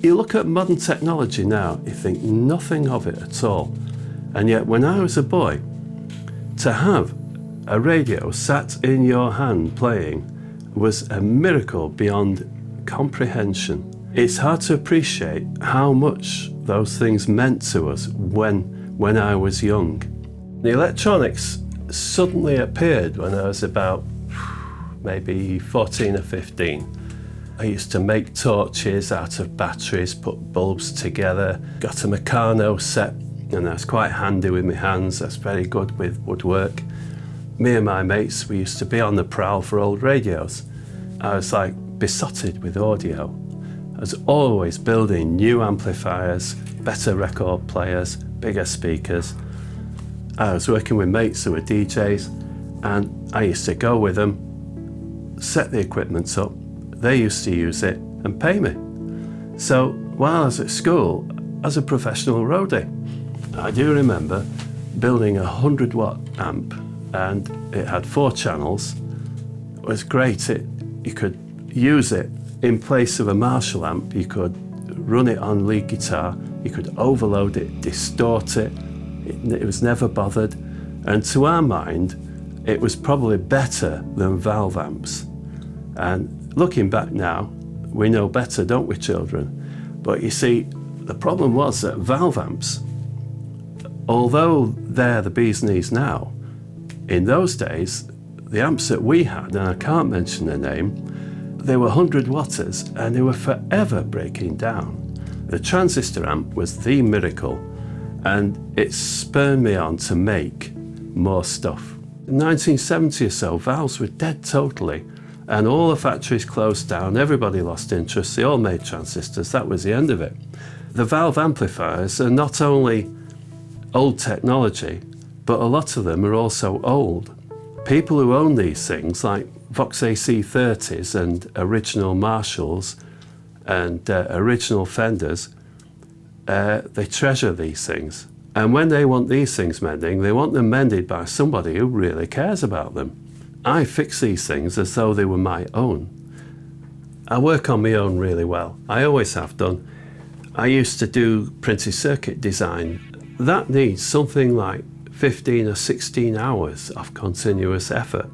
You look at modern technology now, you think nothing of it at all. And yet when I was a boy, to have a radio sat in your hand playing was a miracle beyond comprehension. It's hard to appreciate how much those things meant to us when I was young. The electronics suddenly appeared when I was about maybe 14 or 15. I used to make torches out of batteries, put bulbs together, got a Meccano set, and that's quite handy with my hands. That's very good with woodwork. Me and my mates, we used to be on the prowl for old radios. I was like besotted with audio. I was always building new amplifiers, better record players, bigger speakers. I was working with mates who were DJs, and I used to go with them, set the equipment up. They used to use it and pay me. So while I was at school, I was a professional roadie. I do remember building a 100-watt amp, and it had 4 channels. It was great. You could use it in place of a Marshall amp. You could run it on lead guitar. You could overload it, distort it. It was never bothered. And to our mind, it was probably better than valve amps. And looking back now, we know better, don't we, children? But you see, the problem was that valve amps, although they're the bee's knees now, in those days, the amps that we had, and I can't mention their name, they were 100 watters and they were forever breaking down. The transistor amp was the miracle, and it spurred me on to make more stuff. In 1970 or so, valves were dead totally, and all the factories closed down, everybody lost interest, they all made transistors, that was the end of it. The valve amplifiers are not only old technology, but a lot of them are also old. People who own these things, like Vox AC30s and original Marshalls and original Fenders, they treasure these things. And when they want these things mending, they want them mended by somebody who really cares about them. I fix these things as though they were my own. I work on my own really well. I always have done. I used to do printed circuit design. That needs something like 15 or 16 hours of continuous effort.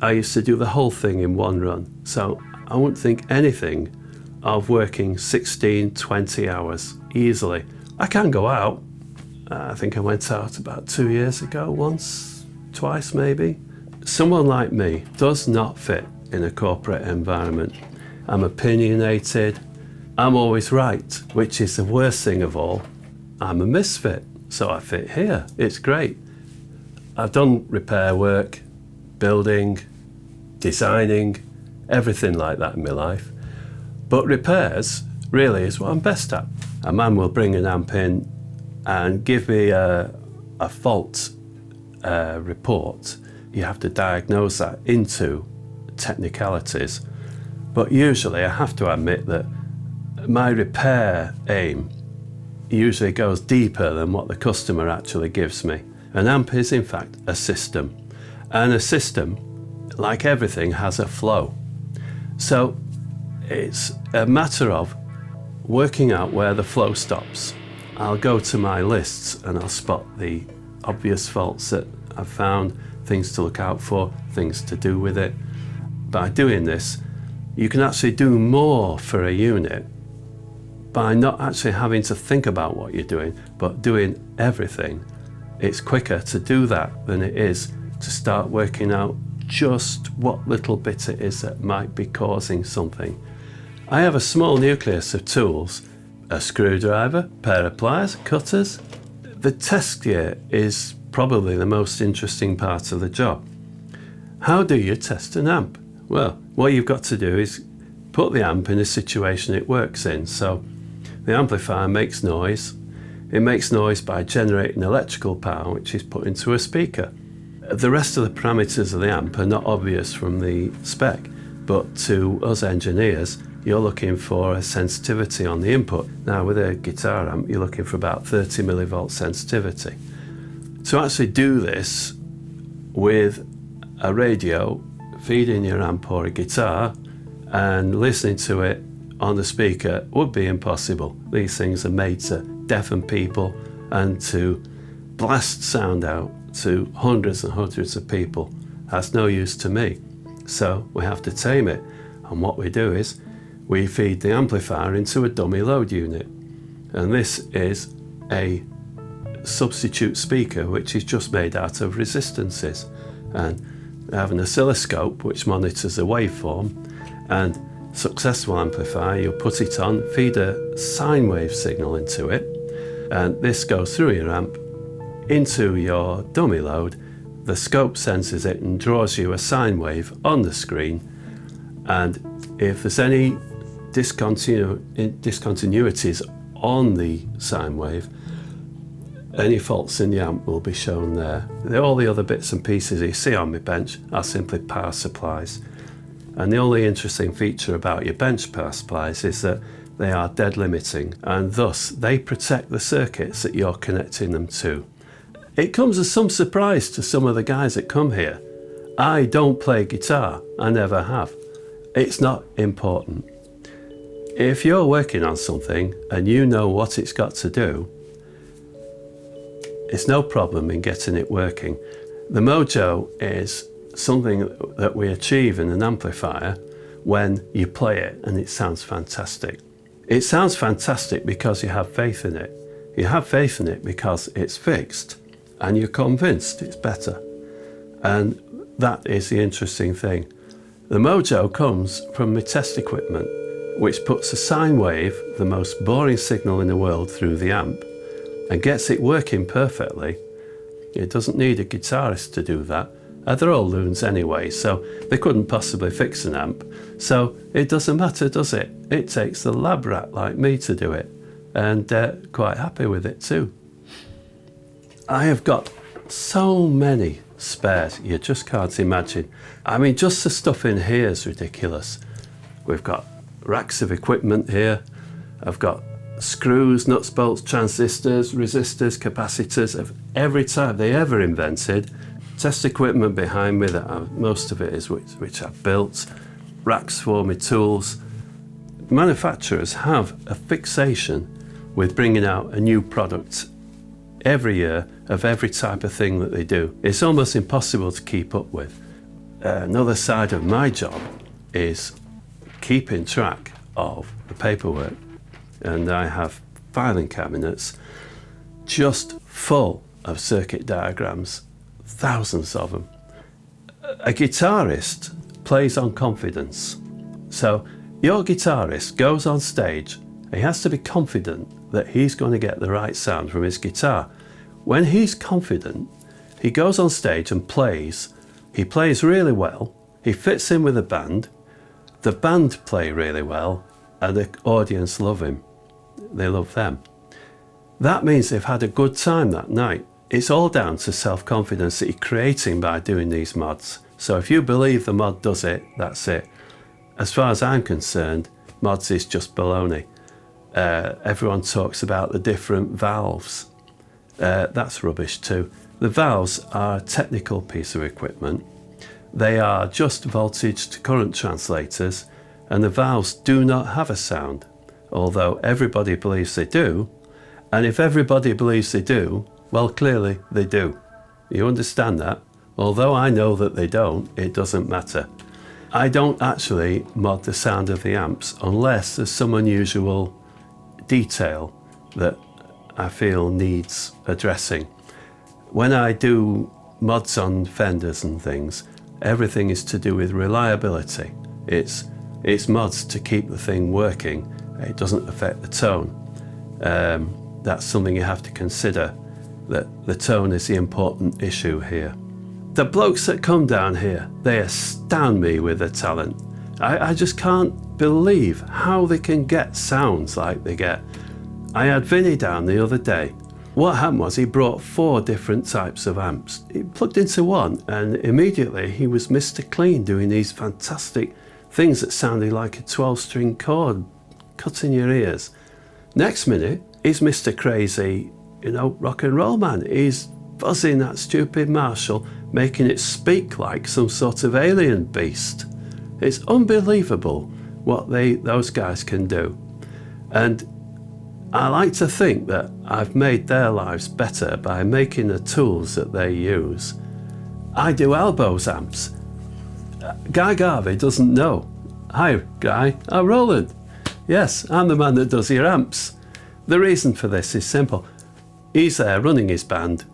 I used to do the whole thing in one run, so I wouldn't think anything of working 16, 20 hours easily. I can go out. I think I went out about 2 years ago, once, twice maybe. Someone like me does not fit in a corporate environment. I'm opinionated. I'm always right, which is the worst thing of all. I'm a misfit, so I fit here. It's great. I've done repair work, building, designing, everything like that in my life. But repairs really is what I'm best at. A man will bring an amp in and give me a fault report. You have to diagnose that into technicalities. But usually I have to admit that my repair aim usually goes deeper than what the customer actually gives me. An amp is in fact a system. And a system, like everything, has a flow. So it's a matter of working out where the flow stops. I'll go to my lists and I'll spot the obvious faults that I've found, things to look out for, things to do with it. By doing this, you can actually do more for a unit by not actually having to think about what you're doing, but doing everything. It's quicker to do that than it is to start working out just what little bit it is that might be causing something. I have a small nucleus of tools, a screwdriver, pair of pliers, cutters. The test gear is probably the most interesting part of the job. How do you test an amp? Well, what you've got to do is put the amp in a situation it works in. So the amplifier makes noise. It makes noise by generating electrical power, which is put into a speaker. The rest of the parameters of the amp are not obvious from the spec, but to us engineers, you're looking for a sensitivity on the input. Now with a guitar amp, you're looking for about 30 millivolt sensitivity. To actually do this with a radio, feeding your amp or a guitar and listening to it on the speaker would be impossible. These things are made to deafen people and to blast sound out to hundreds and hundreds of people. That's no use to me. So we have to tame it. And what we do is we feed the amplifier into a dummy load unit. And this is a substitute speaker which is just made out of resistances. And we have an oscilloscope which monitors a waveform, and successful amplifier, you put it on, feed a sine wave signal into it, and this goes through your amp into your dummy load. The scope senses it and draws you a sine wave on the screen, and if there's any discontinuities on the sine wave, any faults in the amp will be shown there. All the other bits and pieces you see on my bench are simply power supplies. And the only interesting feature about your bench power supplies is that they are dead limiting, and thus they protect the circuits that you're connecting them to. It comes as some surprise to some of the guys that come here. I don't play guitar, I never have. It's not important. If you're working on something and you know what it's got to do, it's no problem in getting it working. The mojo is something that we achieve in an amplifier when you play it and it sounds fantastic. It sounds fantastic because you have faith in it. You have faith in it because it's fixed and you're convinced it's better. And that is the interesting thing. The mojo comes from my test equipment, which puts a sine wave, the most boring signal in the world, through the amp and gets it working perfectly. It doesn't need a guitarist to do that. They're all loons anyway, so they couldn't possibly fix an amp. So it doesn't matter, does it? It takes the lab rat like me to do it, and quite happy with it too. I have got so many spares, you just can't imagine. I mean, just the stuff in here is ridiculous. We've got racks of equipment here. I've got screws, nuts, bolts, transistors, resistors, capacitors of every type they ever invented. Test equipment behind me that most of it is which I've built. Racks for my tools. Manufacturers have a fixation with bringing out a new product every year of every type of thing that they do. It's almost impossible to keep up with. Another side of my job is keeping track of the paperwork. And I have filing cabinets just full of circuit diagrams, thousands of them. A guitarist plays on confidence. So your guitarist goes on stage, he has to be confident that he's going to get the right sound from his guitar. When he's confident, he goes on stage and plays. He plays really well, he fits in with the band play really well, and the audience love him. They love them. That means they've had a good time that night. It's all down to self-confidence that you're creating by doing these mods. So if you believe the mod does it, that's it. As far as I'm concerned, mods is just baloney. Everyone talks about the different valves. That's rubbish too. The valves are a technical piece of equipment. They are just voltage to current translators, and the valves do not have a sound, although everybody believes they do. And if everybody believes they do, well, clearly they do. You understand that? Although I know that they don't, it doesn't matter. I don't actually mod the sound of the amps unless there's some unusual detail that I feel needs addressing. When I do mods on Fenders and things, everything is to do with reliability. It's mods to keep the thing working. It doesn't affect the tone. That's something you have to consider, that the tone is the important issue here. The blokes that come down here, they astound me with their talent. I just can't believe how they can get sounds like they get. I had Vinny down the other day. What happened was he brought 4 different types of amps. He plugged into one and immediately he was Mr. Clean, doing these fantastic things that sounded like a 12-string chord cutting your ears. Next minute, he's Mr. Crazy, rock and roll man. He's buzzing that stupid Marshall, making it speak like some sort of alien beast. It's unbelievable what those guys can do. And I like to think that I've made their lives better by making the tools that they use. I do elbows amps. Guy Garvey doesn't know. Hi, Guy. I'm Roland. Yes, I'm the man that does your amps. The reason for this is simple. He's there running his band.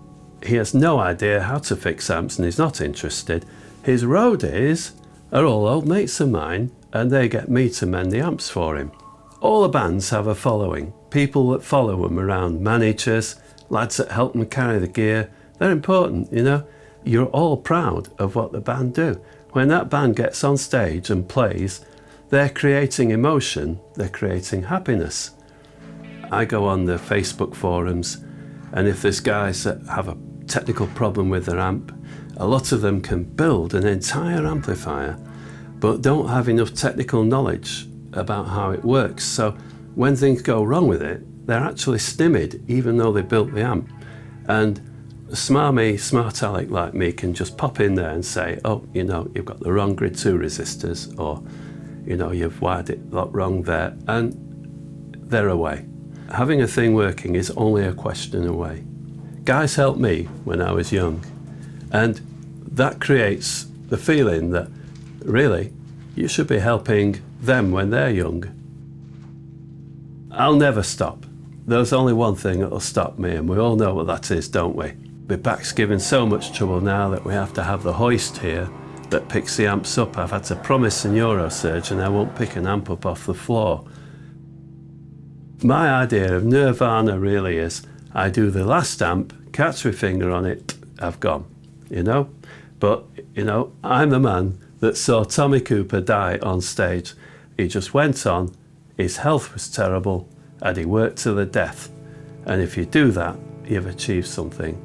He has no idea how to fix amps and he's not interested. His roadies are all old mates of mine and they get me to mend the amps for him. All the bands have a following. People that follow them around, managers, lads that help them carry the gear. They're important, you know. You're all proud of what the band do. When that band gets on stage and plays, they're creating emotion, they're creating happiness. I go on the Facebook forums, and if there's guys that have a technical problem with their amp, a lot of them can build an entire amplifier, but don't have enough technical knowledge about how it works. So when things go wrong with it, they're actually stymied, even though they built the amp. And a smarmy, smart aleck like me can just pop in there and say, oh, you know, you've got the wrong grid 2 resistors, or, you know, you've wired it wrong there, and they're away. Having a thing working is only a question away. Guys helped me when I was young, and that creates the feeling that really you should be helping them when they're young. I'll never stop. There's only one thing that'll stop me, and we all know what that is, don't we? My back's giving so much trouble now that we have to have the hoist here that picks the amps up. I've had to promise the neurosurgeon I won't pick an amp up off the floor. My idea of nirvana really is I do the last amp, catch my finger on it, I've gone, you know? But, you know, I'm the man that saw Tommy Cooper die on stage. He just went on, his health was terrible, and he worked to the death. And if you do that, you've achieved something.